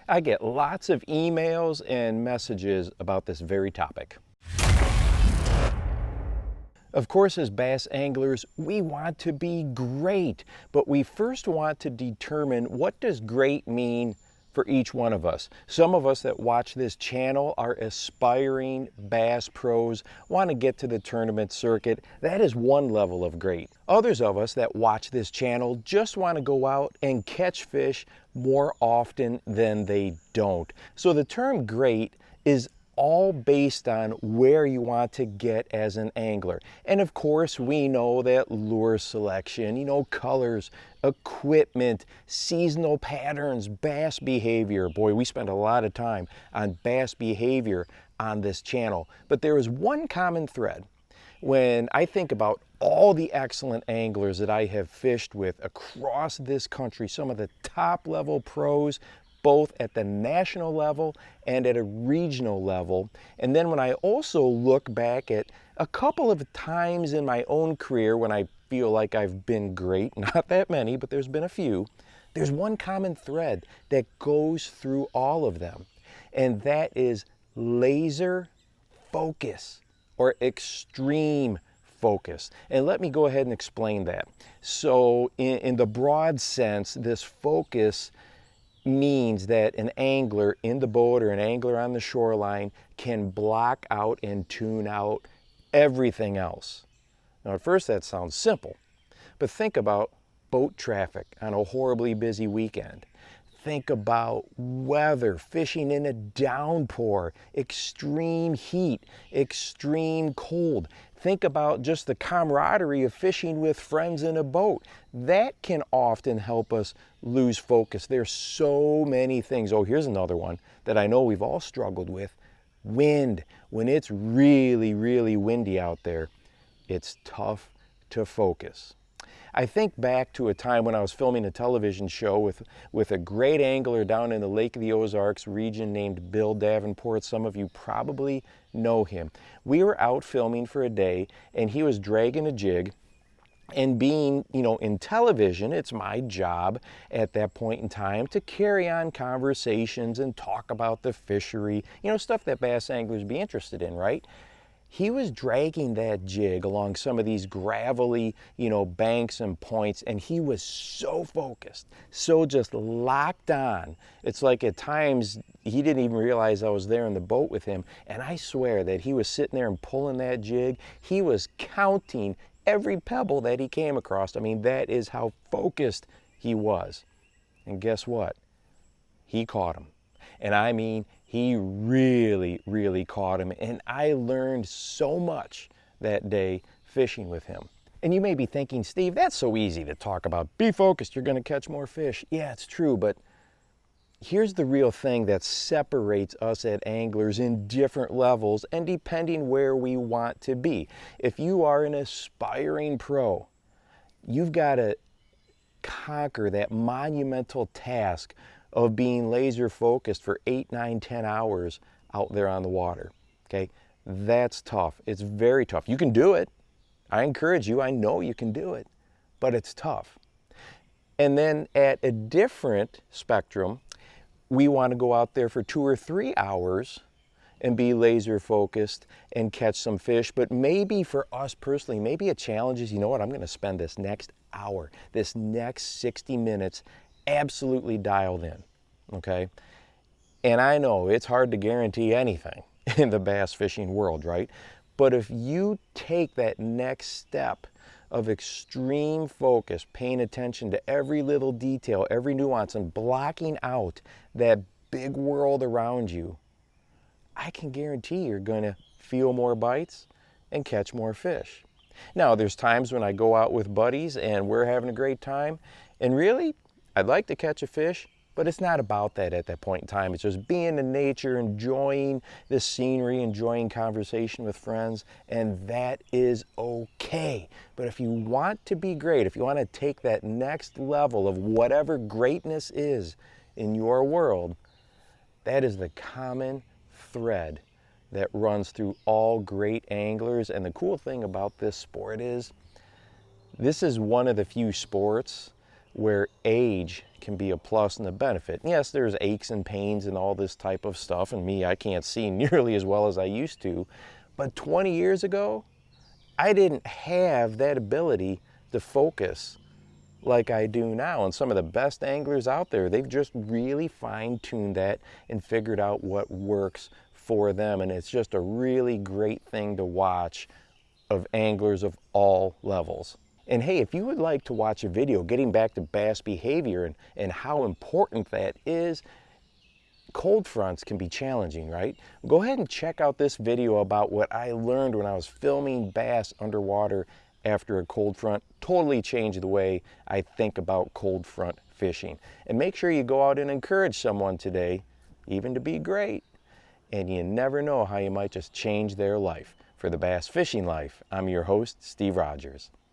I get lots of emails and messages about this very topic. Of course, as bass anglers, we want to be great, but we first want to determine what does great mean for each one of us. Some of us that watch this channel are aspiring bass pros, want to get to the tournament circuit. That is one level of great. Others of us that watch this channel just want to go out and catch fish more often than they don't. So the term great is all based on where you want to get as an angler. And of course, we know that lure selection, colors, equipment, seasonal patterns, bass behavior. Boy, we spend a lot of time on bass behavior on this channel. But there is one common thread. When I think about all the excellent anglers that I have fished with across this country, some of the top level pros, both at the national level and at a regional level. And then when I also look back at a couple of times in my own career when I feel like I've been great, not that many, but there's been a few, there's one common thread that goes through all of them, and that is laser focus or extreme focus. And let me go ahead and explain that. So in the broad sense, this focus means that an angler in the boat or an angler on the shoreline can block out and tune out everything else. Now at first that sounds simple, but think about boat traffic on a horribly busy weekend. Think about weather, fishing in a downpour, extreme heat, extreme cold. Think about just the camaraderie of fishing with friends in a boat. That can often help us lose focus. There's so many things. Oh, here's another one that I know we've all struggled with. Wind. When it's really, really windy out there, it's tough to focus. I think back to a time when I was filming a television show with a great angler down in the Lake of the Ozarks region named Bill Davenport. Some of you probably know him. We were out filming for a day and he was dragging a jig, and being, in television, it's my job at that point in time to carry on conversations and talk about the fishery, stuff that bass anglers be interested in, right? He was dragging that jig along some of these gravelly, banks and points, and he was so focused, so just locked on. It's like at times he didn't even realize I was there in the boat with him, and I swear that he was sitting there and pulling that jig. He was counting every pebble that he came across. I mean, that is how focused he was. And guess what? He caught him. And I mean, he really, really caught him. And I learned so much that day fishing with him. And you may be thinking, Steve, that's so easy to talk about. Be focused, you're going to catch more fish. Yeah, it's true, but here's the real thing that separates us as anglers in different levels and depending where we want to be. If you are an aspiring pro, you've got to conquer that monumental task of being laser focused for 8, 9, 10 hours out there on the water, okay? That's tough. It's very tough. You can do it. I encourage you. I know you can do it, but it's tough. And then at a different spectrum, we want to go out there for 2 or 3 hours and be laser focused and catch some fish. But maybe for us personally, maybe a challenge is, I'm going to spend this next hour, this next 60 minutes absolutely dialed in, okay? And I know it's hard to guarantee anything in the bass fishing world, right? But if you take that next step of extreme focus, paying attention to every little detail, every nuance, and blocking out that big world around you, I can guarantee you're going to feel more bites and catch more fish. Now, there's times when I go out with buddies and we're having a great time, and really, I'd like to catch a fish, but it's not about that at that point in time. It's just being in nature, enjoying the scenery, enjoying conversation with friends, and that is okay. But if you want to be great, if you want to take that next level of whatever greatness is in your world, that is the common thread that runs through all great anglers. And the cool thing about this sport is, this is one of the few sports where age can be a plus and a benefit. Yes, there's aches and pains and all this type of stuff, and me, I can't see nearly as well as I used to, but 20 years ago, I didn't have that ability to focus like I do now. And some of the best anglers out there, they've just really fine-tuned that and figured out what works for them. And it's just a really great thing to watch of anglers of all levels. And hey, if you would like to watch a video getting back to bass behavior and how important that is, cold fronts can be challenging, right? Go ahead and check out this video about what I learned when I was filming bass underwater after a cold front. Totally changed the way I think about cold front fishing. And make sure you go out and encourage someone today, even to be great. And you never know how you might just change their life. For the Bass Fishing Life, I'm your host, Steve Rogers.